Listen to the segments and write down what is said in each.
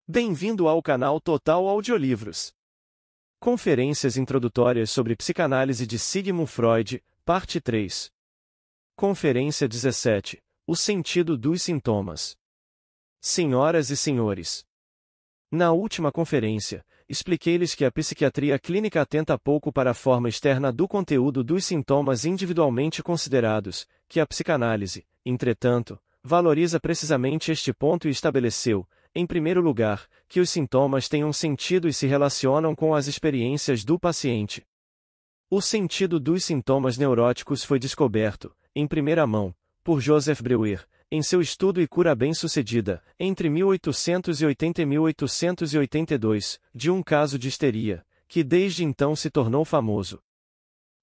Bem-vindo ao canal Total Audiolivros. Conferências introdutórias sobre psicanálise de Sigmund Freud, parte 3. Conferência 17. O sentido dos sintomas. Senhoras e senhores. Na última conferência, expliquei-lhes que a psiquiatria clínica atenta pouco para a forma externa do conteúdo dos sintomas individualmente considerados, que a psicanálise, entretanto, valoriza precisamente este ponto e estabeleceu, em primeiro lugar, que os sintomas têm um sentido e se relacionam com as experiências do paciente. O sentido dos sintomas neuróticos foi descoberto, em primeira mão, por Joseph Breuer, em seu estudo e cura bem-sucedida, entre 1880 e 1882, de um caso de histeria, que desde então se tornou famoso.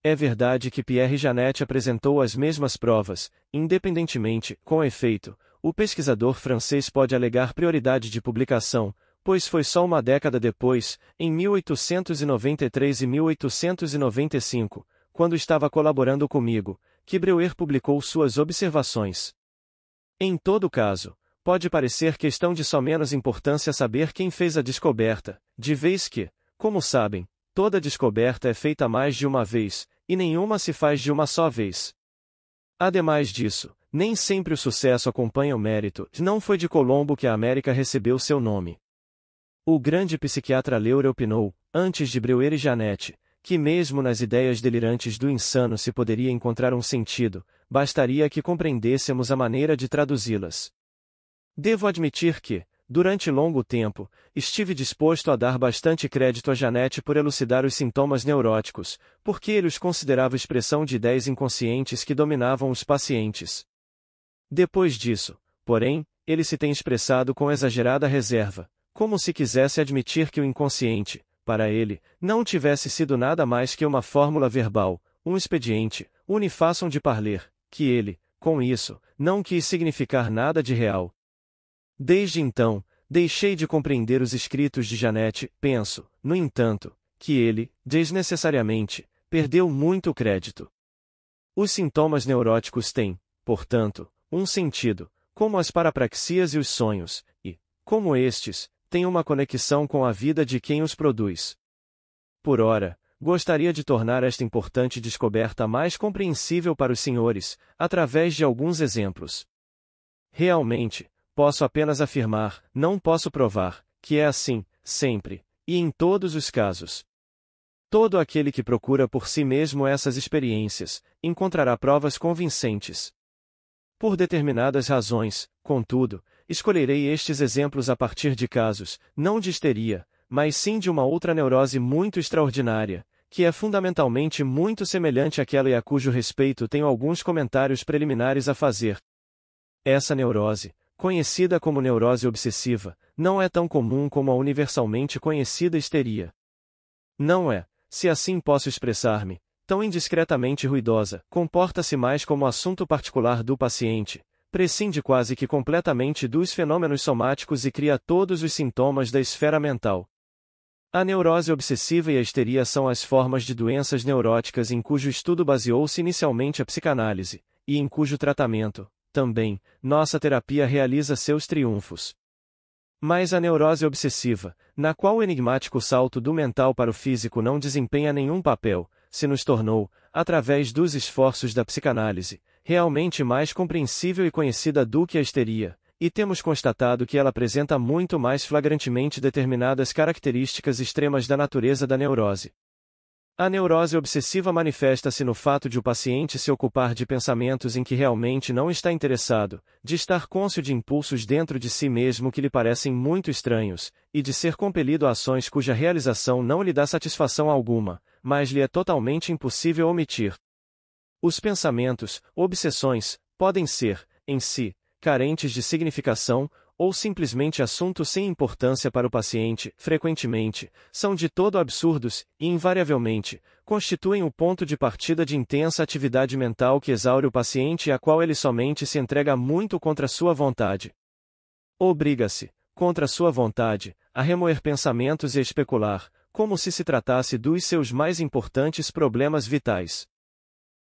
É verdade que Pierre Janet apresentou as mesmas provas, independentemente, com efeito, o pesquisador francês pode alegar prioridade de publicação, pois foi só uma década depois, em 1893 e 1895, quando estava colaborando comigo, que Breuer publicou suas observações. Em todo caso, pode parecer questão de só menos importância saber quem fez a descoberta, de vez que, como sabem, toda descoberta é feita mais de uma vez, e nenhuma se faz de uma só vez. Ademais disso, nem sempre o sucesso acompanha o mérito, não foi de Colombo que a América recebeu seu nome. O grande psiquiatra Leurer opinou, antes de Breuer e Janet, que mesmo nas ideias delirantes do insano se poderia encontrar um sentido, bastaria que compreendêssemos a maneira de traduzi-las. Devo admitir que, durante longo tempo, estive disposto a dar bastante crédito a Janet por elucidar os sintomas neuróticos, porque ele os considerava expressão de ideias inconscientes que dominavam os pacientes. Depois disso, porém, ele se tem expressado com exagerada reserva, como se quisesse admitir que o inconsciente, para ele, não tivesse sido nada mais que uma fórmula verbal, um expediente, une façon de parler, que ele, com isso, não quis significar nada de real. Desde então, deixei de compreender os escritos de Janet, penso, no entanto, que ele, desnecessariamente, perdeu muito crédito. Os sintomas neuróticos têm, portanto, um sentido, como as parapraxias e os sonhos, e, como estes, têm uma conexão com a vida de quem os produz. Por ora, gostaria de tornar esta importante descoberta mais compreensível para os senhores, através de alguns exemplos. Realmente, posso apenas afirmar, não posso provar, que é assim, sempre, e em todos os casos. Todo aquele que procura por si mesmo essas experiências, encontrará provas convincentes. Por determinadas razões, contudo, escolherei estes exemplos a partir de casos, não de histeria, mas sim de uma outra neurose muito extraordinária, que é fundamentalmente muito semelhante àquela e a cujo respeito tenho alguns comentários preliminares a fazer. Essa neurose, conhecida como neurose obsessiva, não é tão comum como a universalmente conhecida histeria. Não é, se assim posso expressar-me, tão indiscretamente ruidosa, comporta-se mais como assunto particular do paciente, prescinde quase que completamente dos fenômenos somáticos e cria todos os sintomas da esfera mental. A neurose obsessiva e a histeria são as formas de doenças neuróticas em cujo estudo baseou-se inicialmente a psicanálise, e em cujo tratamento, também, nossa terapia realiza seus triunfos. Mas a neurose obsessiva, na qual o enigmático salto do mental para o físico não desempenha nenhum papel, se nos tornou, através dos esforços da psicanálise, realmente mais compreensível e conhecida do que a histeria, e temos constatado que ela apresenta muito mais flagrantemente determinadas características extremas da natureza da neurose. A neurose obsessiva manifesta-se no fato de o paciente se ocupar de pensamentos em que realmente não está interessado, de estar cônscio de impulsos dentro de si mesmo que lhe parecem muito estranhos, e de ser compelido a ações cuja realização não lhe dá satisfação alguma, mas lhe é totalmente impossível omitir. Os pensamentos, obsessões, podem ser, em si, carentes de significação, ou simplesmente assuntos sem importância para o paciente, frequentemente, são de todo absurdos, e invariavelmente, constituem o ponto de partida de intensa atividade mental que exaure o paciente e a qual ele somente se entrega muito contra sua vontade. Obriga-se, contra sua vontade, a remoer pensamentos e a especular, como se tratasse dos seus mais importantes problemas vitais.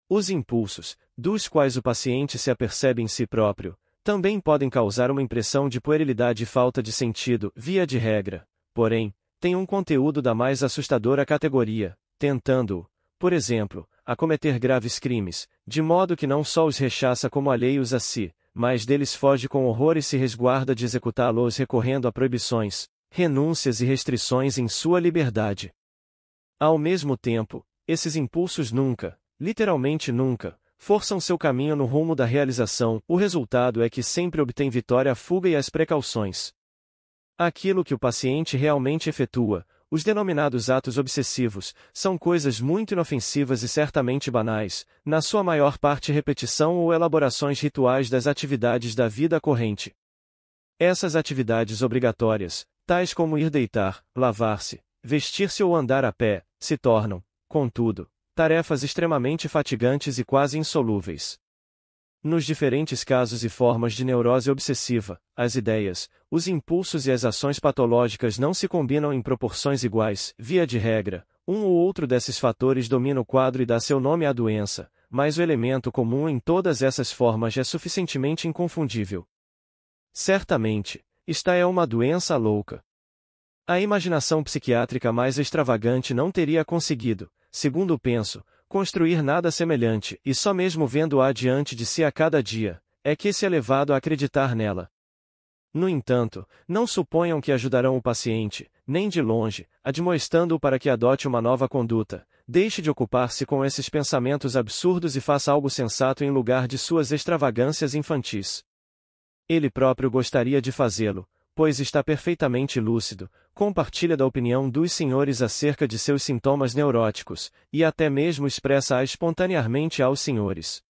Os impulsos, dos quais o paciente se apercebe em si próprio, Também podem causar uma impressão de puerilidade e falta de sentido, via de regra, porém, têm um conteúdo da mais assustadora categoria, tentando, por exemplo, a cometer graves crimes, de modo que não só os rechaça como alheios a si, mas deles foge com horror e se resguarda de executá-los recorrendo a proibições, renúncias e restrições em sua liberdade. Ao mesmo tempo, esses impulsos nunca, literalmente nunca, forçam seu caminho no rumo da realização, o resultado é que sempre obtém vitória a fuga e as precauções. Aquilo que o paciente realmente efetua, os denominados atos obsessivos, são coisas muito inofensivas e certamente banais, na sua maior parte repetição ou elaborações rituais das atividades da vida corrente. Essas atividades obrigatórias, tais como ir deitar, lavar-se, vestir-se ou andar a pé, se tornam, contudo, tarefas extremamente fatigantes e quase insolúveis. Nos diferentes casos e formas de neurose obsessiva, as ideias, os impulsos e as ações patológicas não se combinam em proporções iguais, via de regra, um ou outro desses fatores domina o quadro e dá seu nome à doença, mas o elemento comum em todas essas formas é suficientemente inconfundível. Certamente, esta é uma doença louca. A imaginação psiquiátrica mais extravagante não teria conseguido, segundo penso, construir nada semelhante, e só mesmo vendo-a diante de si a cada dia, é que se é levado a acreditar nela. No entanto, não suponham que ajudarão o paciente, nem de longe, admoestando-o para que adote uma nova conduta, deixe de ocupar-se com esses pensamentos absurdos e faça algo sensato em lugar de suas extravagâncias infantis. Ele próprio gostaria de fazê-lo, pois está perfeitamente lúcido, compartilha da opinião dos senhores acerca de seus sintomas neuróticos, e até mesmo expressa-a espontaneamente aos senhores.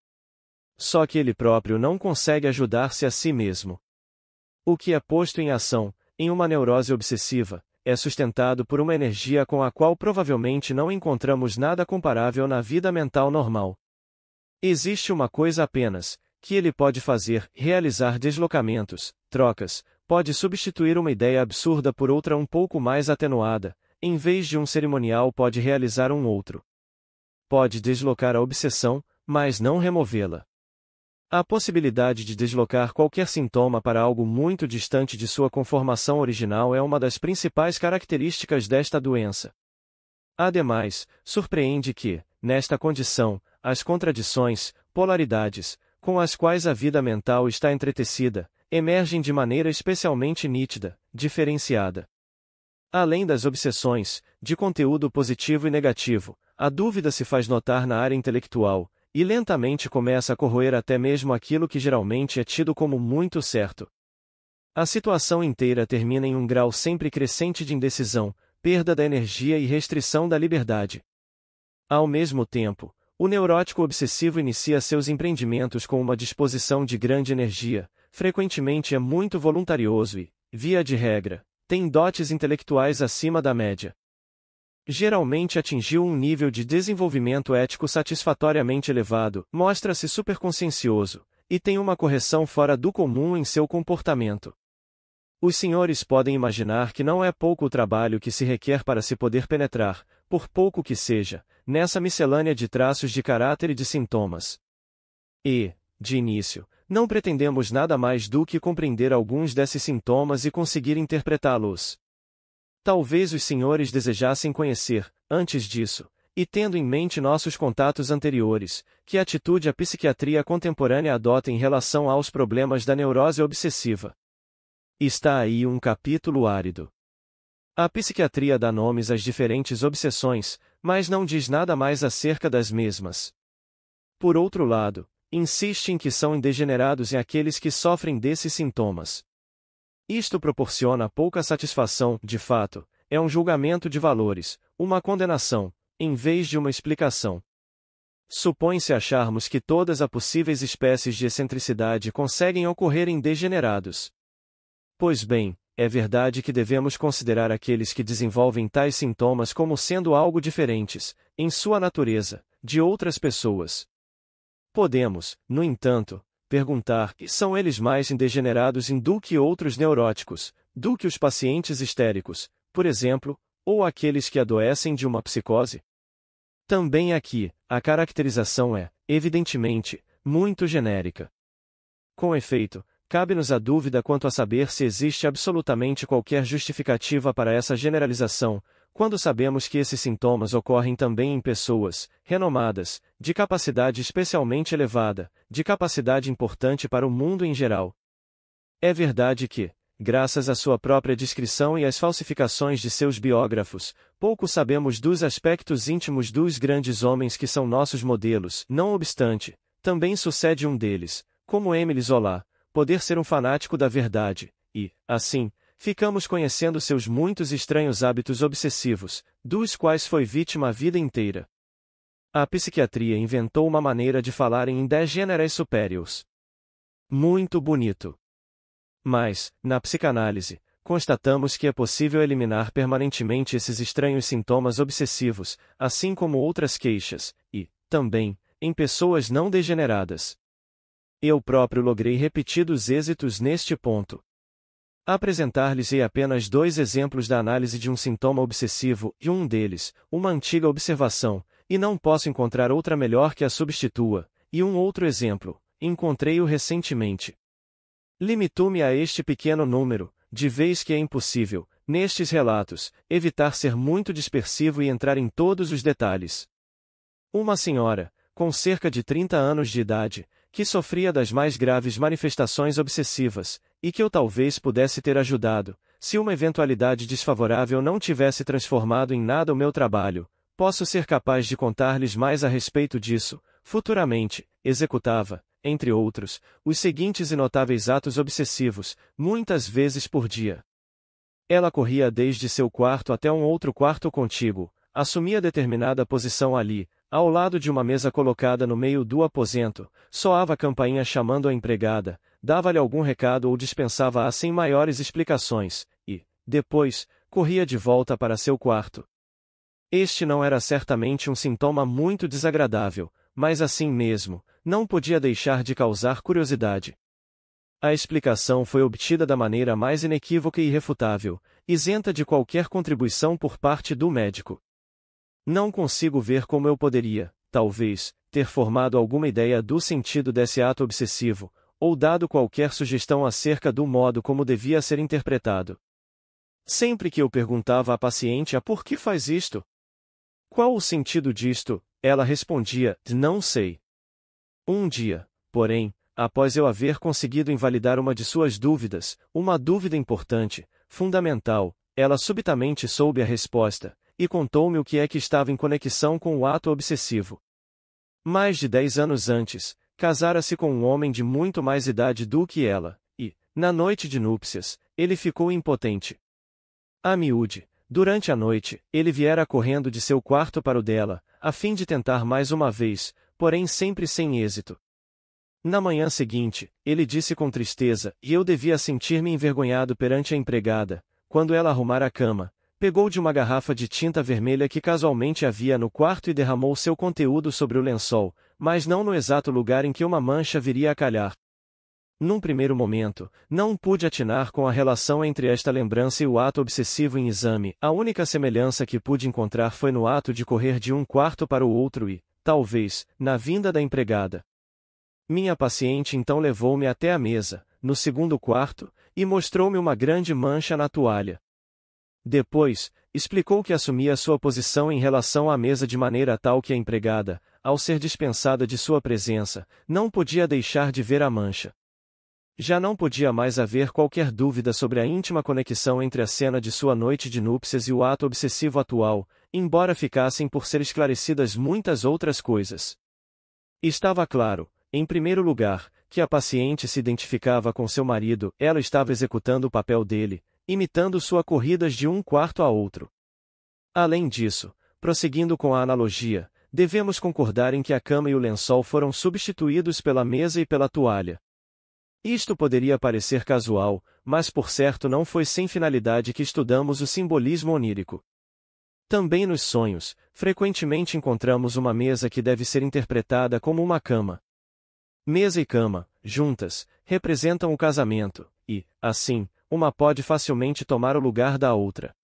Só que ele próprio não consegue ajudar-se a si mesmo. O que é posto em ação, em uma neurose obsessiva, é sustentado por uma energia com a qual provavelmente não encontramos nada comparável na vida mental normal. Existe uma coisa apenas, que ele pode fazer, realizar deslocamentos, trocas, pode substituir uma ideia absurda por outra um pouco mais atenuada, em vez de um cerimonial pode realizar um outro. Pode deslocar a obsessão, mas não removê-la. A possibilidade de deslocar qualquer sintoma para algo muito distante de sua conformação original é uma das principais características desta doença. Ademais, surpreende que, nesta condição, as contradições, polaridades, com as quais a vida mental está entretecida, emergem de maneira especialmente nítida, diferenciada. Além das obsessões, de conteúdo positivo e negativo, a dúvida se faz notar na área intelectual, e lentamente começa a corroer até mesmo aquilo que geralmente é tido como muito certo. A situação inteira termina em um grau sempre crescente de indecisão, perda da energia e restrição da liberdade. Ao mesmo tempo, o neurótico obsessivo inicia seus empreendimentos com uma disposição de grande energia, frequentemente é muito voluntarioso e, via de regra, tem dotes intelectuais acima da média. Geralmente atingiu um nível de desenvolvimento ético satisfatoriamente elevado, mostra-se superconsciencioso, e tem uma correção fora do comum em seu comportamento. Os senhores podem imaginar que não é pouco o trabalho que se requer para se poder penetrar, por pouco que seja, nessa miscelânea de traços de caráter e de sintomas. E, de início, não pretendemos nada mais do que compreender alguns desses sintomas e conseguir interpretá-los. Talvez os senhores desejassem conhecer, antes disso, e tendo em mente nossos contatos anteriores, que atitude a psiquiatria contemporânea adota em relação aos problemas da neurose obsessiva. Está aí um capítulo árido. A psiquiatria dá nomes às diferentes obsessões, mas não diz nada mais acerca das mesmas. Por outro lado, insiste em que são degenerados em aqueles que sofrem desses sintomas. Isto proporciona pouca satisfação, de fato, é um julgamento de valores, uma condenação, em vez de uma explicação. Supõe-se acharmos que todas as possíveis espécies de excentricidade conseguem ocorrer em degenerados. Pois bem, é verdade que devemos considerar aqueles que desenvolvem tais sintomas como sendo algo diferentes, em sua natureza, de outras pessoas. Podemos, no entanto, perguntar que são eles mais degenerados do que outros neuróticos, do que os pacientes histéricos, por exemplo, ou aqueles que adoecem de uma psicose? Também aqui, a caracterização é, evidentemente, muito genérica. Com efeito, cabe-nos a dúvida quanto a saber se existe absolutamente qualquer justificativa para essa generalização, quando sabemos que esses sintomas ocorrem também em pessoas renomadas, de capacidade especialmente elevada, de capacidade importante para o mundo em geral. É verdade que, graças à sua própria descrição e às falsificações de seus biógrafos, pouco sabemos dos aspectos íntimos dos grandes homens que são nossos modelos. Não obstante, também sucede um deles, como Émile Zola, poder ser um fanático da verdade, e, assim, ficamos conhecendo seus muitos estranhos hábitos obsessivos, dos quais foi vítima a vida inteira. A psiquiatria inventou uma maneira de falar em Degeneres superiors. Muito bonito. Mas, na psicanálise, constatamos que é possível eliminar permanentemente esses estranhos sintomas obsessivos, assim como outras queixas, e, também, em pessoas não degeneradas. Eu próprio logrei repetidos êxitos neste ponto. Apresentar-lhes-ei apenas 2 exemplos da análise de um sintoma obsessivo, e um deles, uma antiga observação, e não posso encontrar outra melhor que a substitua, e um outro exemplo, encontrei-o recentemente. Limito-me a este pequeno número, de vez que é impossível, nestes relatos, evitar ser muito dispersivo e entrar em todos os detalhes. Uma senhora, com cerca de 30 anos de idade, que sofria das mais graves manifestações obsessivas, e que eu talvez pudesse ter ajudado, se uma eventualidade desfavorável não tivesse transformado em nada o meu trabalho, posso ser capaz de contar-lhes mais a respeito disso. Futuramente, executava, entre outros, os seguintes e notáveis atos obsessivos, muitas vezes por dia. Ela corria desde seu quarto até um outro quarto contíguo, assumia determinada posição ali, ao lado de uma mesa colocada no meio do aposento, soava a campainha chamando a empregada, dava-lhe algum recado ou dispensava-a sem maiores explicações, e, depois, corria de volta para seu quarto. Este não era certamente um sintoma muito desagradável, mas assim mesmo, não podia deixar de causar curiosidade. A explicação foi obtida da maneira mais inequívoca e irrefutável, isenta de qualquer contribuição por parte do médico. Não consigo ver como eu poderia, talvez, ter formado alguma ideia do sentido desse ato obsessivo, ou dado qualquer sugestão acerca do modo como devia ser interpretado. Sempre que eu perguntava à paciente por que faz isto? Qual o sentido disto? Ela respondia, não sei. Um dia, porém, após eu haver conseguido invalidar uma de suas dúvidas, uma dúvida importante, fundamental, ela subitamente soube a resposta, e contou-me o que é que estava em conexão com o ato obsessivo. Mais de 10 anos antes, casara-se com um homem de muito mais idade do que ela, e, na noite de núpcias, ele ficou impotente. A miúde, durante a noite, ele viera correndo de seu quarto para o dela, a fim de tentar mais uma vez, porém sempre sem êxito. Na manhã seguinte, ele disse com tristeza, e eu devia sentir-me envergonhado perante a empregada, quando ela arrumara a cama, pegou de uma garrafa de tinta vermelha que casualmente havia no quarto e derramou seu conteúdo sobre o lençol, mas não no exato lugar em que uma mancha viria a calhar. Num primeiro momento, não pude atinar com a relação entre esta lembrança e o ato obsessivo em exame. A única semelhança que pude encontrar foi no ato de correr de um quarto para o outro e, talvez, na vinda da empregada. Minha paciente então levou-me até a mesa, no segundo quarto, e mostrou-me uma grande mancha na toalha. Depois, explicou que assumia sua posição em relação à mesa de maneira tal que a empregada, ao ser dispensada de sua presença, não podia deixar de ver a mancha. Já não podia mais haver qualquer dúvida sobre a íntima conexão entre a cena de sua noite de núpcias e o ato obsessivo atual, embora ficassem por ser esclarecidas muitas outras coisas. Estava claro, em primeiro lugar, que a paciente se identificava com seu marido, ela estava executando o papel dele, imitando sua corridas de um quarto a outro. Além disso, prosseguindo com a analogia, devemos concordar em que a cama e o lençol foram substituídos pela mesa e pela toalha. Isto poderia parecer casual, mas por certo não foi sem finalidade que estudamos o simbolismo onírico. Também nos sonhos, frequentemente encontramos uma mesa que deve ser interpretada como uma cama. Mesa e cama, juntas, representam o casamento, e, assim, uma pode facilmente tomar o lugar da outra.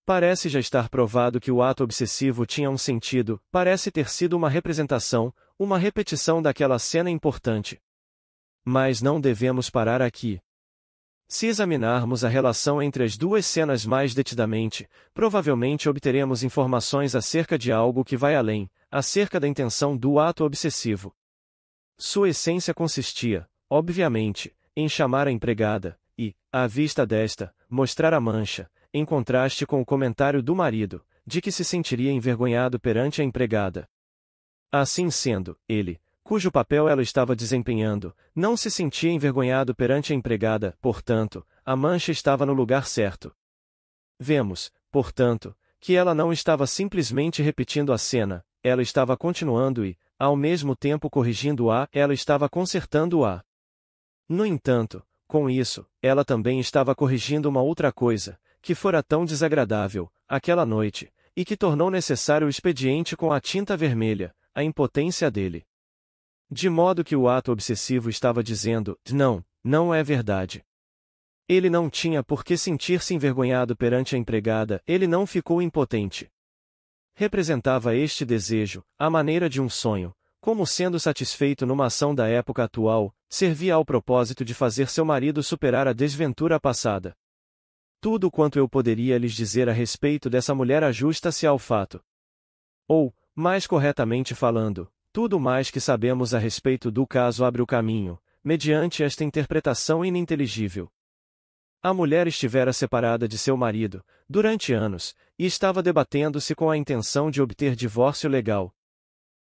Parece já estar provado que o ato obsessivo tinha um sentido, parece ter sido uma representação, uma repetição daquela cena importante. Mas não devemos parar aqui. Se examinarmos a relação entre as duas cenas mais detidamente, provavelmente obteremos informações acerca de algo que vai além, acerca da intenção do ato obsessivo. Sua essência consistia, obviamente, em chamar a empregada, e, à vista desta, mostrar a mancha, em contraste com o comentário do marido, de que se sentiria envergonhado perante a empregada. Assim sendo, ele, cujo papel ela estava desempenhando, não se sentia envergonhado perante a empregada, portanto, a mancha estava no lugar certo. Vemos, portanto, que ela não estava simplesmente repetindo a cena, ela estava continuando e, ao mesmo tempo corrigindo-a, ela estava consertando-a. No entanto, com isso, ela também estava corrigindo uma outra coisa, que fora tão desagradável, aquela noite, e que tornou necessário o expediente com a tinta vermelha, a impotência dele. De modo que o ato obsessivo estava dizendo, não, não é verdade. Ele não tinha por que sentir-se envergonhado perante a empregada, ele não ficou impotente. Representava este desejo, à maneira de um sonho, como sendo satisfeito numa ação da época atual, servia ao propósito de fazer seu marido superar a desventura passada. Tudo quanto eu poderia lhes dizer a respeito dessa mulher ajusta-se ao fato. Ou, mais corretamente falando, tudo mais que sabemos a respeito do caso abre o caminho, mediante esta interpretação ininteligível. A mulher estivera separada de seu marido, durante anos, e estava debatendo-se com a intenção de obter divórcio legal.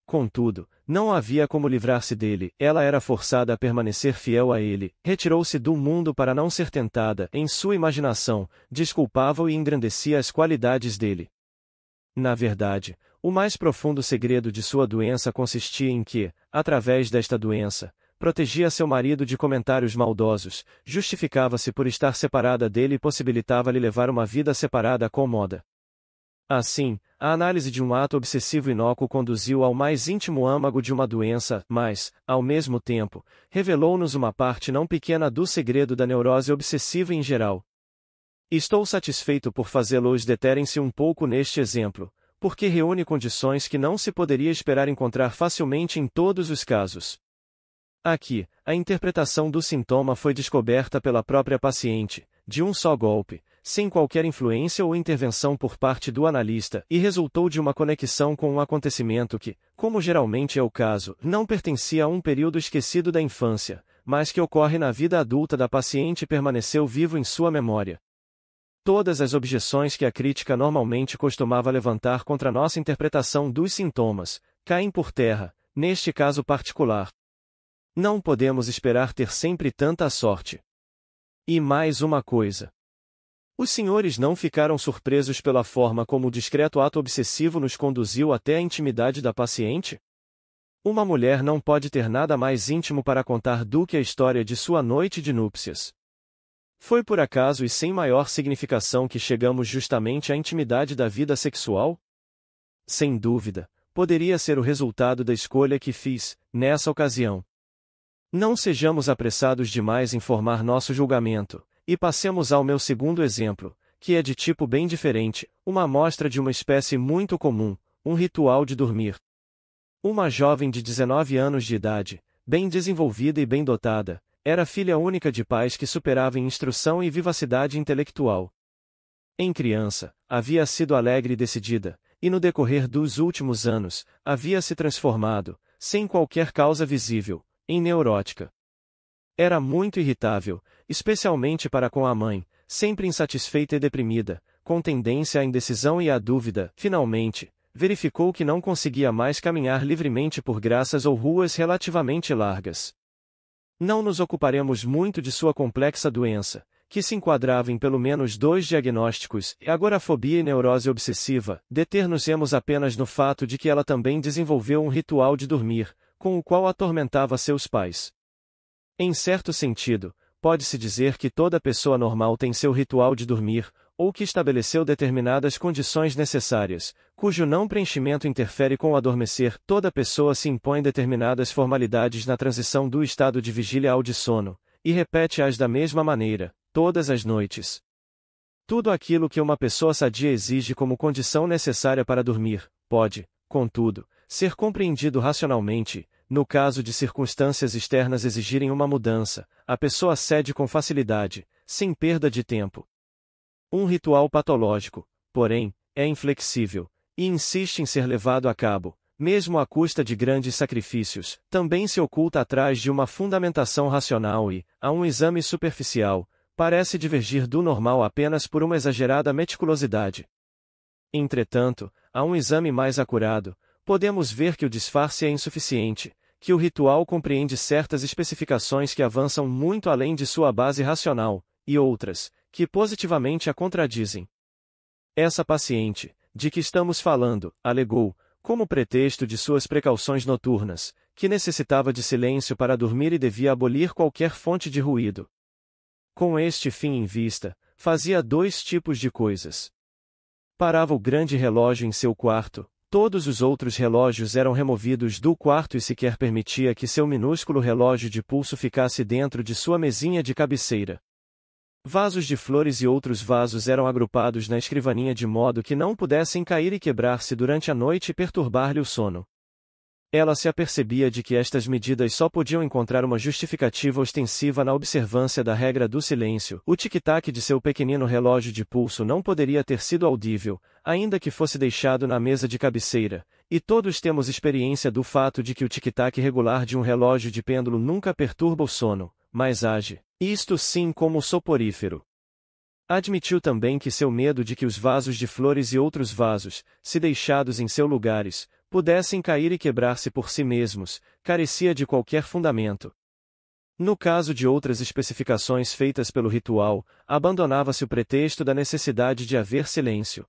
Contudo, não havia como livrar-se dele, ela era forçada a permanecer fiel a ele, retirou-se do mundo para não ser tentada, em sua imaginação, desculpava-o e engrandecia as qualidades dele. Na verdade, o mais profundo segredo de sua doença consistia em que, através desta doença, protegia seu marido de comentários maldosos, justificava-se por estar separada dele e possibilitava-lhe levar uma vida separada cômoda. Assim, a análise de um ato obsessivo inócuo conduziu ao mais íntimo âmago de uma doença, mas, ao mesmo tempo, revelou-nos uma parte não pequena do segredo da neurose obsessiva em geral. Estou satisfeito por fazê-los deterem-se um pouco neste exemplo, porque reúne condições que não se poderia esperar encontrar facilmente em todos os casos. Aqui, a interpretação do sintoma foi descoberta pela própria paciente, de um só golpe, sem qualquer influência ou intervenção por parte do analista, e resultou de uma conexão com um acontecimento que, como geralmente é o caso, não pertencia a um período esquecido da infância, mas que ocorre na vida adulta da paciente e permaneceu vivo em sua memória. Todas as objeções que a crítica normalmente costumava levantar contra nossa interpretação dos sintomas, caem por terra, neste caso particular. Não podemos esperar ter sempre tanta sorte. E mais uma coisa. Os senhores não ficaram surpresos pela forma como o discreto ato obsessivo nos conduziu até a intimidade da paciente? Uma mulher não pode ter nada mais íntimo para contar do que a história de sua noite de núpcias. Foi por acaso e sem maior significação que chegamos justamente à intimidade da vida sexual? Sem dúvida, poderia ser o resultado da escolha que fiz, nessa ocasião. Não sejamos apressados demais em formar nosso julgamento, e passemos ao meu segundo exemplo, que é de tipo bem diferente, uma amostra de uma espécie muito comum, um ritual de dormir. Uma jovem de 19 anos de idade, bem desenvolvida e bem dotada, era filha única de pais que superavam em instrução e vivacidade intelectual. Em criança, havia sido alegre e decidida, e no decorrer dos últimos anos, havia se transformado, sem qualquer causa visível, em neurótica. Era muito irritável, especialmente para com a mãe, sempre insatisfeita e deprimida, com tendência à indecisão e à dúvida. Finalmente, verificou que não conseguia mais caminhar livremente por graças ou ruas relativamente largas. Não nos ocuparemos muito de sua complexa doença, que se enquadrava em pelo menos 2 diagnósticos, agorafobia e neurose obsessiva. Deter-nos-emos apenas no fato de que ela também desenvolveu um ritual de dormir, com o qual atormentava seus pais. Em certo sentido, pode-se dizer que toda pessoa normal tem seu ritual de dormir, ou que estabeleceu determinadas condições necessárias, cujo não preenchimento interfere com o adormecer. Toda pessoa se impõe determinadas formalidades na transição do estado de vigília ao de sono, e repete-as da mesma maneira, todas as noites. Tudo aquilo que uma pessoa sadia exige como condição necessária para dormir, pode, contudo, ser compreendido racionalmente, no caso de circunstâncias externas exigirem uma mudança, a pessoa cede com facilidade, sem perda de tempo. Um ritual patológico, porém, é inflexível, e insiste em ser levado a cabo, mesmo à custa de grandes sacrifícios, também se oculta atrás de uma fundamentação racional e, a um exame superficial, parece divergir do normal apenas por uma exagerada meticulosidade. Entretanto, a um exame mais acurado, podemos ver que o disfarce é insuficiente, que o ritual compreende certas especificações que avançam muito além de sua base racional, e outras, que positivamente a contradizem. Essa paciente, de que estamos falando, alegou, como pretexto de suas precauções noturnas, que necessitava de silêncio para dormir e devia abolir qualquer fonte de ruído. Com este fim em vista, fazia dois tipos de coisas. Parava o grande relógio em seu quarto, todos os outros relógios eram removidos do quarto e sequer permitia que seu minúsculo relógio de pulso ficasse dentro de sua mesinha de cabeceira. Vasos de flores e outros vasos eram agrupados na escrivaninha de modo que não pudessem cair e quebrar-se durante a noite e perturbar-lhe o sono. Ela se apercebia de que estas medidas só podiam encontrar uma justificativa ostensiva na observância da regra do silêncio. O tic-tac de seu pequenino relógio de pulso não poderia ter sido audível, ainda que fosse deixado na mesa de cabeceira, e todos temos experiência do fato de que o tic-tac regular de um relógio de pêndulo nunca perturba o sono, mas age, isto sim, como soporífero. Admitiu também que seu medo de que os vasos de flores e outros vasos, se deixados em seus lugares, pudessem cair e quebrar-se por si mesmos, carecia de qualquer fundamento. No caso de outras especificações feitas pelo ritual, abandonava-se o pretexto da necessidade de haver silêncio.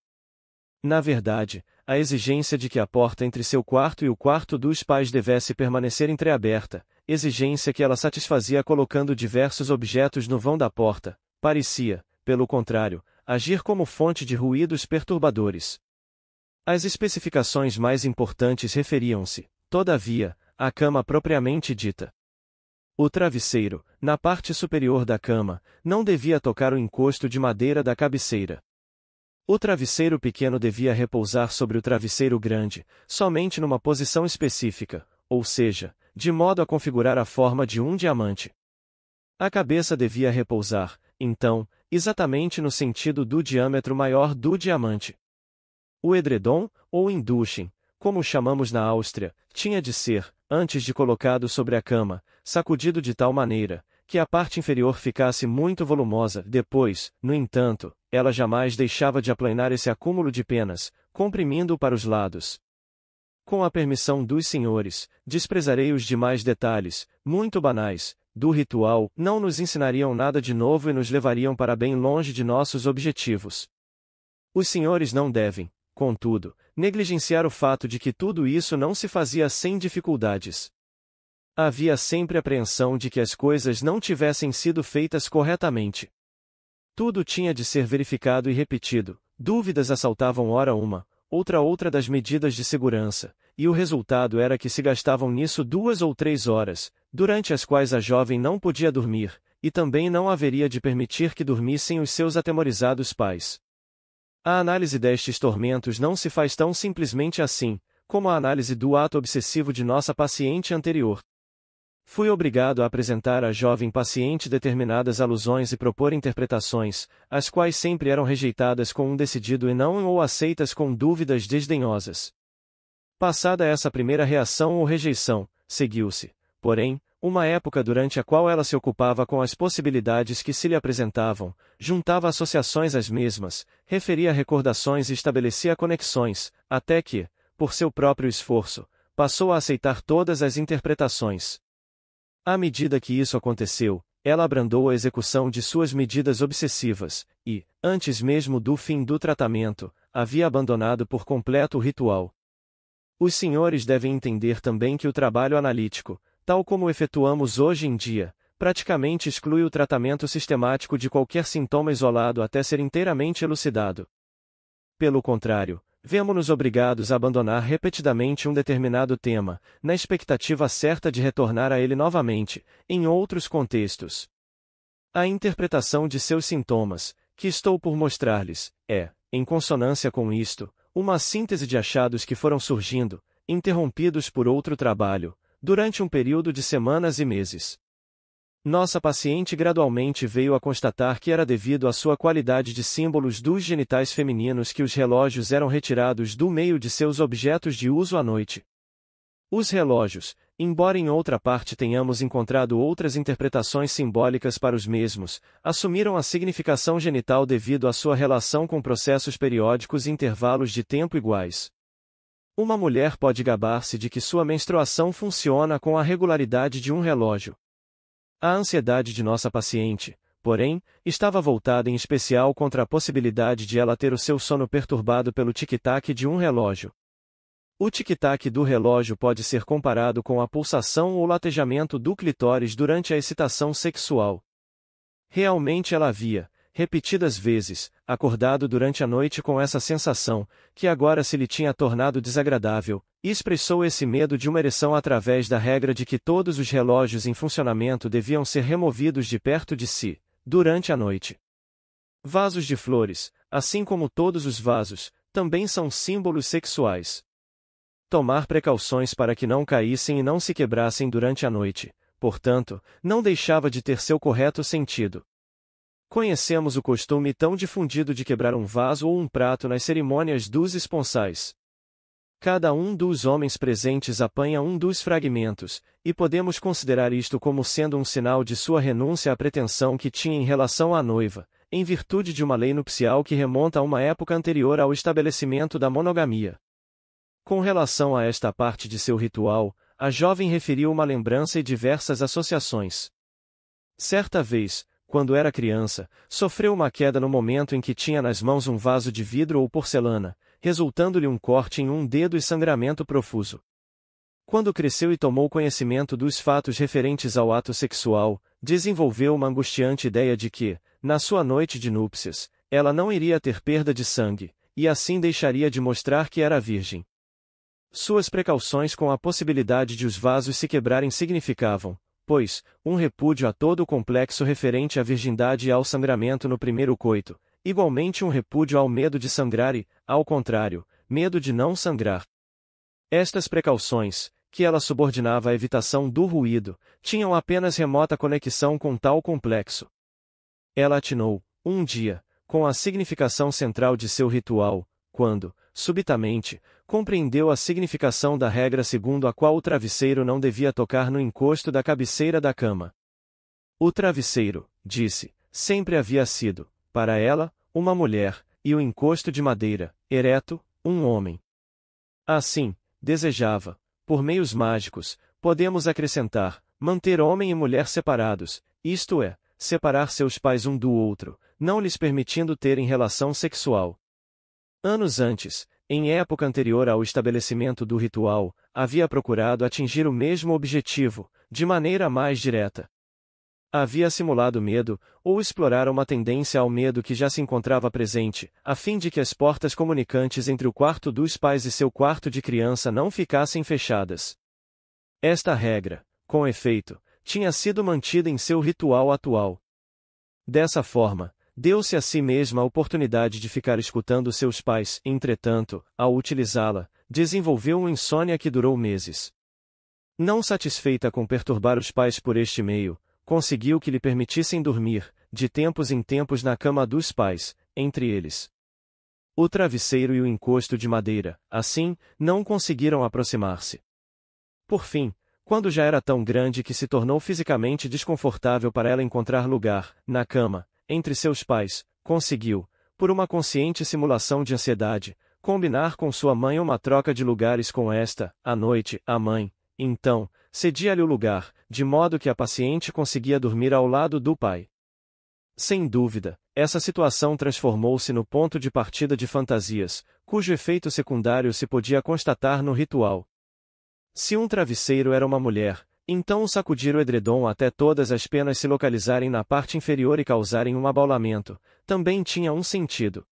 Na verdade, a exigência de que a porta entre seu quarto e o quarto dos pais devesse permanecer entreaberta, exigência que ela satisfazia colocando diversos objetos no vão da porta, parecia, pelo contrário, agir como fonte de ruídos perturbadores. As especificações mais importantes referiam-se, todavia, à cama propriamente dita. O travesseiro, na parte superior da cama, não devia tocar o encosto de madeira da cabeceira. O travesseiro pequeno devia repousar sobre o travesseiro grande, somente numa posição específica, ou seja, de modo a configurar a forma de um diamante. A cabeça devia repousar, então, exatamente no sentido do diâmetro maior do diamante. O edredom, ou induchen, como o chamamos na Áustria, tinha de ser, antes de colocado sobre a cama, sacudido de tal maneira, que a parte inferior ficasse muito volumosa. Depois, no entanto, ela jamais deixava de aplanar esse acúmulo de penas, comprimindo-o para os lados. Com a permissão dos senhores, desprezarei os demais detalhes, muito banais, do ritual, não nos ensinariam nada de novo e nos levariam para bem longe de nossos objetivos. Os senhores não devem, contudo, negligenciar o fato de que tudo isso não se fazia sem dificuldades. Havia sempre apreensão de que as coisas não tivessem sido feitas corretamente. Tudo tinha de ser verificado e repetido, dúvidas assaltavam ora uma, outra das medidas de segurança, e o resultado era que se gastavam nisso 2 ou 3 horas, durante as quais a jovem não podia dormir, e também não haveria de permitir que dormissem os seus atemorizados pais. A análise destes tormentos não se faz tão simplesmente assim, como a análise do ato obsessivo de nossa paciente anterior. Fui obrigado a apresentar à jovem paciente determinadas alusões e propor interpretações, as quais sempre eram rejeitadas com um decidido e não ou aceitas com dúvidas desdenhosas. Passada essa primeira reação ou rejeição, seguiu-se, porém, uma época durante a qual ela se ocupava com as possibilidades que se lhe apresentavam, juntava associações às mesmas, referia recordações e estabelecia conexões, até que, por seu próprio esforço, passou a aceitar todas as interpretações. À medida que isso aconteceu, ela abrandou a execução de suas medidas obsessivas, e, antes mesmo do fim do tratamento, havia abandonado por completo o ritual. Os senhores devem entender também que o trabalho analítico, tal como o efetuamos hoje em dia, praticamente exclui o tratamento sistemático de qualquer sintoma isolado até ser inteiramente elucidado. Pelo contrário, vemo-nos obrigados a abandonar repetidamente um determinado tema, na expectativa certa de retornar a ele novamente, em outros contextos. A interpretação de seus sintomas, que estou por mostrar-lhes, é, em consonância com isto, uma síntese de achados que foram surgindo, interrompidos por outro trabalho, durante um período de semanas e meses. Nossa paciente gradualmente veio a constatar que era devido à sua qualidade de símbolos dos genitais femininos que os relógios eram retirados do meio de seus objetos de uso à noite. Os relógios, embora em outra parte tenhamos encontrado outras interpretações simbólicas para os mesmos, assumiram a significação genital devido à sua relação com processos periódicos e intervalos de tempo iguais. Uma mulher pode gabar-se de que sua menstruação funciona com a regularidade de um relógio. A ansiedade de nossa paciente, porém, estava voltada em especial contra a possibilidade de ela ter o seu sono perturbado pelo tic-tac de um relógio. O tic-tac do relógio pode ser comparado com a pulsação ou latejamento do clitóris durante a excitação sexual. Realmente ela havia, repetidas vezes, acordado durante a noite com essa sensação, que agora se lhe tinha tornado desagradável, e expressou esse medo de uma ereção através da regra de que todos os relógios em funcionamento deviam ser removidos de perto de si, durante a noite. Vasos de flores, assim como todos os vasos, também são símbolos sexuais. Tomar precauções para que não caíssem e não se quebrassem durante a noite, portanto, não deixava de ter seu correto sentido. Conhecemos o costume tão difundido de quebrar um vaso ou um prato nas cerimônias dos esponsais. Cada um dos homens presentes apanha um dos fragmentos, e podemos considerar isto como sendo um sinal de sua renúncia à pretensão que tinha em relação à noiva, em virtude de uma lei nupcial que remonta a uma época anterior ao estabelecimento da monogamia. Com relação a esta parte de seu ritual, a jovem referiu uma lembrança e diversas associações. Certa vez, quando era criança, sofreu uma queda no momento em que tinha nas mãos um vaso de vidro ou porcelana, resultando-lhe um corte em um dedo e sangramento profuso. Quando cresceu e tomou conhecimento dos fatos referentes ao ato sexual, desenvolveu uma angustiante ideia de que, na sua noite de núpcias, ela não iria ter perda de sangue, e assim deixaria de mostrar que era virgem. Suas precauções com a possibilidade de os vasos se quebrarem significavam, pois, um repúdio a todo o complexo referente à virgindade e ao sangramento no primeiro coito, igualmente um repúdio ao medo de sangrar e, ao contrário, medo de não sangrar. Estas precauções, que ela subordinava à evitação do ruído, tinham apenas remota conexão com tal complexo. Ela atinou, um dia, com a significação central de seu ritual, quando, subitamente, compreendeu a significação da regra segundo a qual o travesseiro não devia tocar no encosto da cabeceira da cama. O travesseiro, disse, sempre havia sido, para ela, uma mulher, e o encosto de madeira, ereto, um homem. Assim, desejava, por meios mágicos, podemos acrescentar, manter homem e mulher separados, isto é, separar seus pais um do outro, não lhes permitindo terem relação sexual. Anos antes, em época anterior ao estabelecimento do ritual, havia procurado atingir o mesmo objetivo, de maneira mais direta. Havia simulado medo, ou explorara uma tendência ao medo que já se encontrava presente, a fim de que as portas comunicantes entre o quarto dos pais e seu quarto de criança não ficassem fechadas. Esta regra, com efeito, tinha sido mantida em seu ritual atual. Dessa forma, deu-se a si mesma a oportunidade de ficar escutando seus pais, entretanto, ao utilizá-la, desenvolveu uma insônia que durou meses. Não satisfeita com perturbar os pais por este meio, conseguiu que lhe permitissem dormir, de tempos em tempos na cama dos pais, entre eles. O travesseiro e o encosto de madeira, assim, não conseguiram aproximar-se. Por fim, quando já era tão grande que se tornou fisicamente desconfortável para ela encontrar lugar, na cama, entre seus pais, conseguiu, por uma consciente simulação de ansiedade, combinar com sua mãe uma troca de lugares com esta, à noite, a mãe, então, cedia-lhe o lugar, de modo que a paciente conseguia dormir ao lado do pai. Sem dúvida, essa situação transformou-se no ponto de partida de fantasias, cujo efeito secundário se podia constatar no ritual. Se um travesseiro era uma mulher, então sacudir o edredom até todas as penas se localizarem na parte inferior e causarem um abaulamento, também tinha um sentido.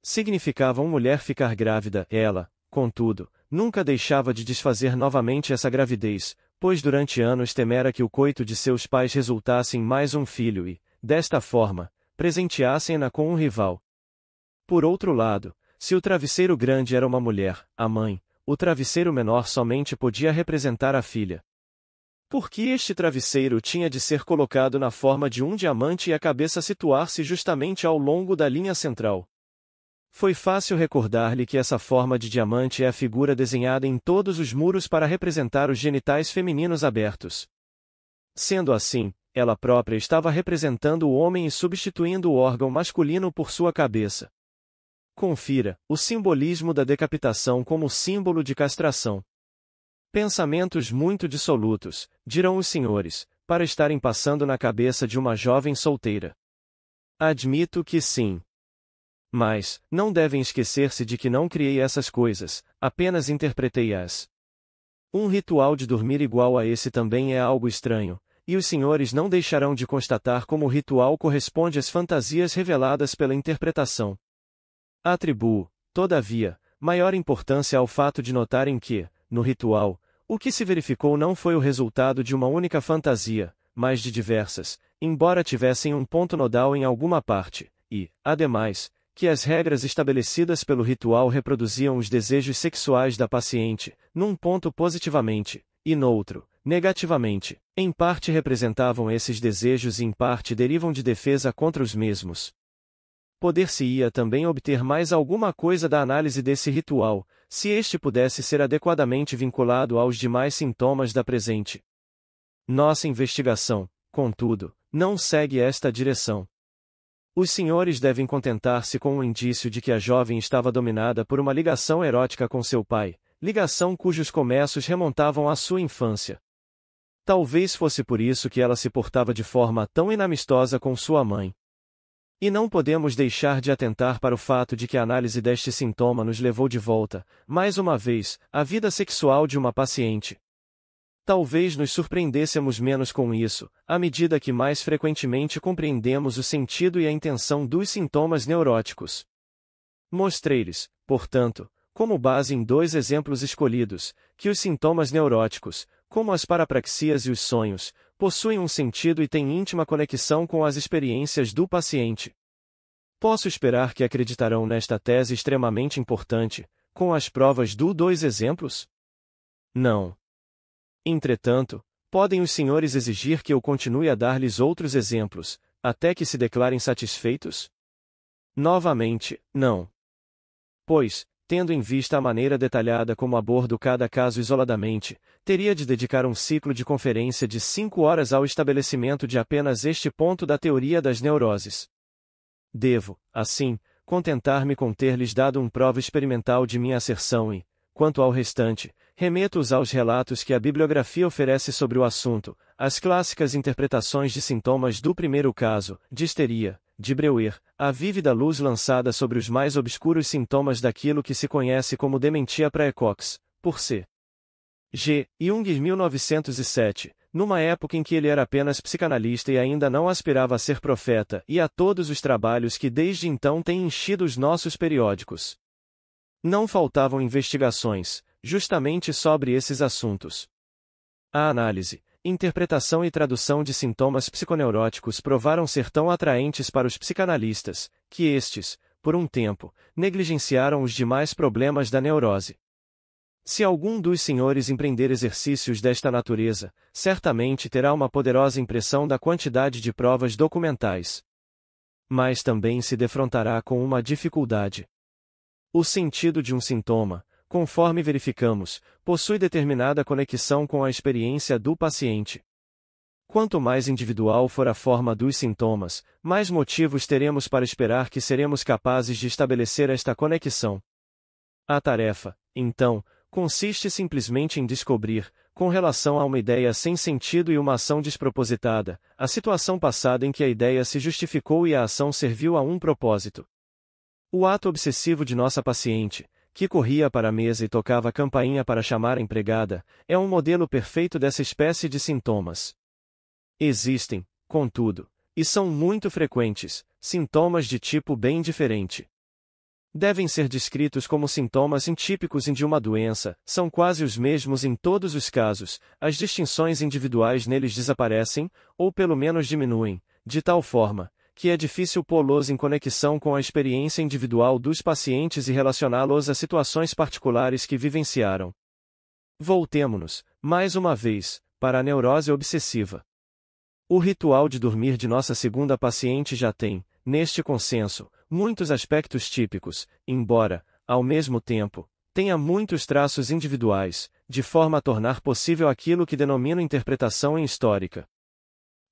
Significava uma mulher ficar grávida, ela, contudo, nunca deixava de desfazer novamente essa gravidez, pois durante anos temera que o coito de seus pais resultasse em mais um filho e, desta forma, presenteassem-na com um rival. Por outro lado, se o travesseiro grande era uma mulher, a mãe, o travesseiro menor somente podia representar a filha. Porque este travesseiro tinha de ser colocado na forma de um diamante e a cabeça situar-se justamente ao longo da linha central. Foi fácil recordar-lhe que essa forma de diamante é a figura desenhada em todos os muros para representar os genitais femininos abertos. Sendo assim, ela própria estava representando o homem e substituindo o órgão masculino por sua cabeça. Confira o simbolismo da decapitação como símbolo de castração. Pensamentos muito dissolutos, dirão os senhores, para estarem passando na cabeça de uma jovem solteira. Admito que sim. Mas, não devem esquecer-se de que não criei essas coisas, apenas interpretei-as. Um ritual de dormir igual a esse também é algo estranho, e os senhores não deixarão de constatar como o ritual corresponde às fantasias reveladas pela interpretação. Atribuo, todavia, maior importância ao fato de notarem que, no ritual, o que se verificou não foi o resultado de uma única fantasia, mas de diversas, embora tivessem um ponto nodal em alguma parte, e, ademais, que as regras estabelecidas pelo ritual reproduziam os desejos sexuais da paciente, num ponto positivamente, e noutro, negativamente. Em parte representavam esses desejos e em parte derivam de defesa contra os mesmos. Poder-se-ia também obter mais alguma coisa da análise desse ritual, se este pudesse ser adequadamente vinculado aos demais sintomas da presente. Nossa investigação, contudo, não segue esta direção. Os senhores devem contentar-se com o indício de que a jovem estava dominada por uma ligação erótica com seu pai, ligação cujos começos remontavam à sua infância. Talvez fosse por isso que ela se portava de forma tão inamistosa com sua mãe. E não podemos deixar de atentar para o fato de que a análise deste sintoma nos levou de volta, mais uma vez, à vida sexual de uma paciente. Talvez nos surpreendêssemos menos com isso, à medida que mais frequentemente compreendemos o sentido e a intenção dos sintomas neuróticos. Mostrei-lhes, portanto, como base em 2 exemplos escolhidos, que os sintomas neuróticos, como as parapraxias e os sonhos, possuem um sentido e têm íntima conexão com as experiências do paciente. Posso esperar que acreditarão nesta tese extremamente importante, com as provas dos 2 exemplos? Não. Entretanto, podem os senhores exigir que eu continue a dar-lhes outros exemplos, até que se declarem satisfeitos? Novamente, não. Pois, tendo em vista a maneira detalhada como abordo cada caso isoladamente, teria de dedicar um ciclo de conferência de 5 horas ao estabelecimento de apenas este ponto da teoria das neuroses. Devo, assim, contentar-me com ter-lhes dado prova experimental de minha asserção e, quanto ao restante, remeto-os aos relatos que a bibliografia oferece sobre o assunto, as clássicas interpretações de sintomas do primeiro caso, de histeria, de Breuer, a vívida luz lançada sobre os mais obscuros sintomas daquilo que se conhece como dementia praecox, por C. G. Jung em 1907, numa época em que ele era apenas psicanalista e ainda não aspirava a ser profeta, e a todos os trabalhos que desde então têm enchido os nossos periódicos. Não faltavam investigações, justamente sobre esses assuntos. A análise, interpretação e tradução de sintomas psiconeuróticos provaram ser tão atraentes para os psicanalistas, que estes, por um tempo, negligenciaram os demais problemas da neurose. Se algum dos senhores empreender exercícios desta natureza, certamente terá uma poderosa impressão da quantidade de provas documentais. Mas também se defrontará com uma dificuldade. O sentido de um sintoma, conforme verificamos, possui determinada conexão com a experiência do paciente. Quanto mais individual for a forma dos sintomas, mais motivos teremos para esperar que seremos capazes de estabelecer esta conexão. A tarefa, então, consiste simplesmente em descobrir, com relação a uma ideia sem sentido e uma ação despropositada, a situação passada em que a ideia se justificou e a ação serviu a um propósito. O ato obsessivo de nossa paciente, que corria para a mesa e tocava a campainha para chamar a empregada, é um modelo perfeito dessa espécie de sintomas. Existem, contudo, e são muito frequentes, sintomas de tipo bem diferente. Devem ser descritos como sintomas típicos de uma doença, são quase os mesmos em todos os casos, as distinções individuais neles desaparecem, ou pelo menos diminuem, de tal forma, que é difícil pô-los em conexão com a experiência individual dos pacientes e relacioná-los a situações particulares que vivenciaram. Voltemo-nos, mais uma vez, para a neurose obsessiva. O ritual de dormir de nossa segunda paciente já tem, neste consenso, muitos aspectos típicos, embora, ao mesmo tempo, tenha muitos traços individuais, de forma a tornar possível aquilo que denomino interpretação histórica.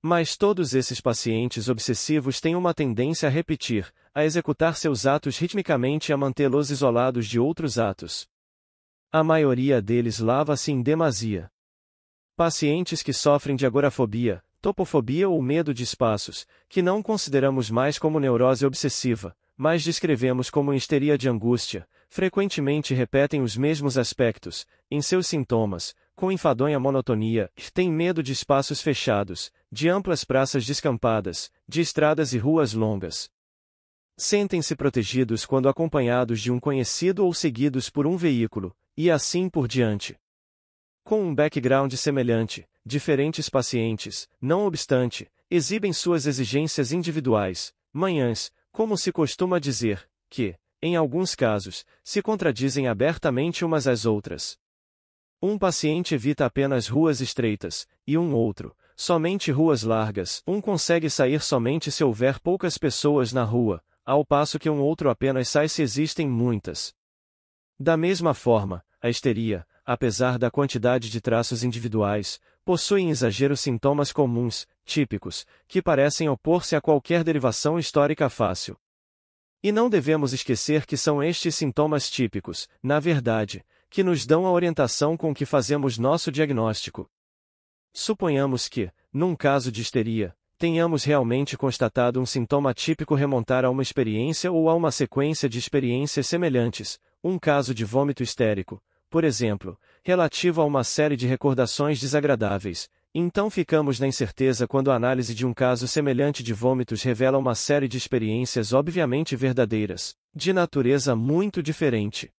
Mas todos esses pacientes obsessivos têm uma tendência a repetir, a executar seus atos ritmicamente e a mantê-los isolados de outros atos. A maioria deles lava-se em demasia. Pacientes que sofrem de agorafobia, topofobia ou medo de espaços, que não consideramos mais como neurose obsessiva, mas descrevemos como histeria de angústia, frequentemente repetem os mesmos aspectos, em seus sintomas, com enfadonha monotonia, têm medo de espaços fechados, de amplas praças descampadas, de estradas e ruas longas. Sentem-se protegidos quando acompanhados de um conhecido ou seguidos por um veículo, e assim por diante. Com um background semelhante, diferentes pacientes, não obstante, exibem suas exigências individuais, manhãs, como se costuma dizer, que, em alguns casos, se contradizem abertamente umas às outras. Um paciente evita apenas ruas estreitas, e um outro, somente ruas largas. Um consegue sair somente se houver poucas pessoas na rua, ao passo que um outro apenas sai se existem muitas. Da mesma forma, a histeria, apesar da quantidade de traços individuais, possui em exagero sintomas comuns, típicos, que parecem opor-se a qualquer derivação histórica fácil. E não devemos esquecer que são estes sintomas típicos, na verdade, que nos dão a orientação com que fazemos nosso diagnóstico. Suponhamos que, num caso de histeria, tenhamos realmente constatado um sintoma típico remontar a uma experiência ou a uma sequência de experiências semelhantes, um caso de vômito histérico, por exemplo, relativo a uma série de recordações desagradáveis. Então ficamos na incerteza quando a análise de um caso semelhante de vômitos revela uma série de experiências obviamente verdadeiras, de natureza muito diferente.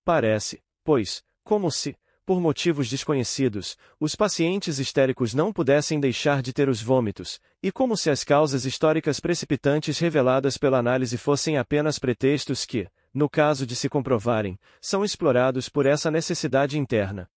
Parece, pois, como se, por motivos desconhecidos, os pacientes histéricos não pudessem deixar de ter os vômitos, e como se as causas históricas precipitantes reveladas pela análise fossem apenas pretextos que, no caso de se comprovarem, são explorados por essa necessidade interna.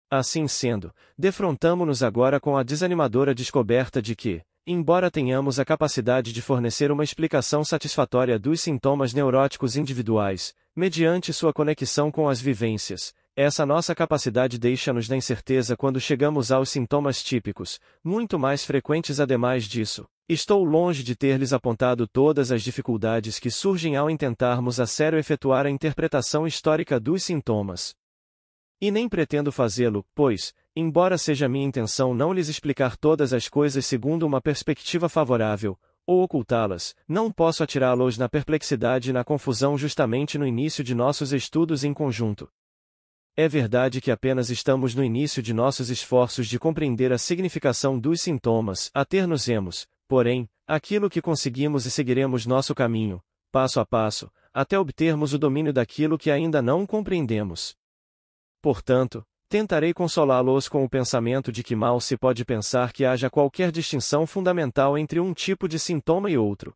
Assim sendo, defrontamo-nos agora com a desanimadora descoberta de que, embora tenhamos a capacidade de fornecer uma explicação satisfatória dos sintomas neuróticos individuais, mediante sua conexão com as vivências, essa nossa capacidade deixa-nos na incerteza quando chegamos aos sintomas típicos, muito mais frequentes ademais disso. Estou longe de ter-lhes apontado todas as dificuldades que surgem ao intentarmos a sério efetuar a interpretação histórica dos sintomas. E nem pretendo fazê-lo, pois, embora seja minha intenção não lhes explicar todas as coisas segundo uma perspectiva favorável, ou ocultá-las, não posso atirá-los na perplexidade e na confusão justamente no início de nossos estudos em conjunto. É verdade que apenas estamos no início de nossos esforços de compreender a significação dos sintomas, a ter-nos-emos, porém, aquilo que conseguimos e seguiremos nosso caminho, passo a passo, até obtermos o domínio daquilo que ainda não compreendemos. Portanto, tentarei consolá-los com o pensamento de que mal se pode pensar que haja qualquer distinção fundamental entre um tipo de sintoma e outro.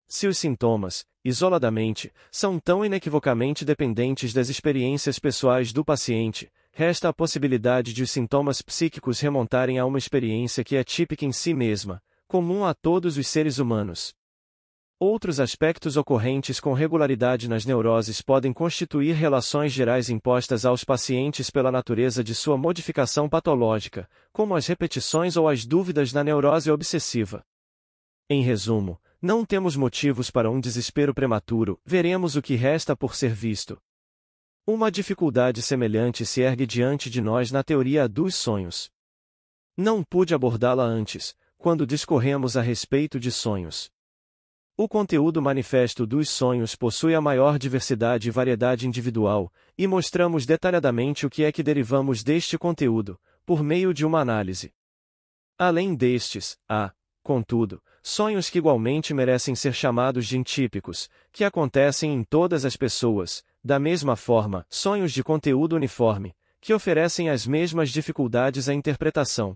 Se os sintomas, isoladamente, são tão inequivocamente dependentes das experiências pessoais do paciente, resta a possibilidade de os sintomas psíquicos remontarem a uma experiência que é típica em si mesma, comum a todos os seres humanos. Outros aspectos ocorrentes com regularidade nas neuroses podem constituir relações gerais impostas aos pacientes pela natureza de sua modificação patológica, como as repetições ou as dúvidas na neurose obsessiva. Em resumo, não temos motivos para um desespero prematuro, veremos o que resta por ser visto. Uma dificuldade semelhante se ergue diante de nós na teoria dos sonhos. Não pude abordá-la antes, quando discorremos a respeito de sonhos. O conteúdo manifesto dos sonhos possui a maior diversidade e variedade individual, e mostramos detalhadamente o que é que derivamos deste conteúdo, por meio de uma análise. Além destes, há, contudo, sonhos que igualmente merecem ser chamados de atípicos, que acontecem em todas as pessoas, da mesma forma, sonhos de conteúdo uniforme, que oferecem as mesmas dificuldades à interpretação.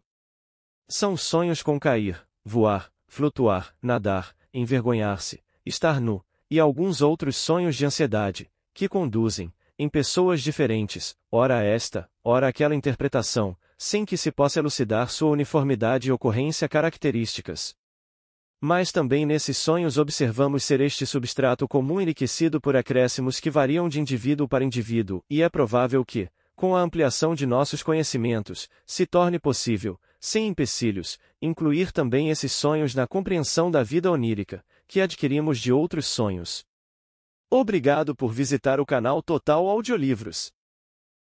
São sonhos com cair, voar, flutuar, nadar, envergonhar-se, estar nu, e alguns outros sonhos de ansiedade, que conduzem, em pessoas diferentes, ora esta, ora aquela interpretação, sem que se possa elucidar sua uniformidade e ocorrência características. Mas também nesses sonhos observamos ser este substrato comum enriquecido por acréscimos que variam de indivíduo para indivíduo, e é provável que, com a ampliação de nossos conhecimentos, se torne possível, sem empecilhos, incluir também esses sonhos na compreensão da vida onírica, que adquirimos de outros sonhos. Obrigado por visitar o canal Total Audiolivros.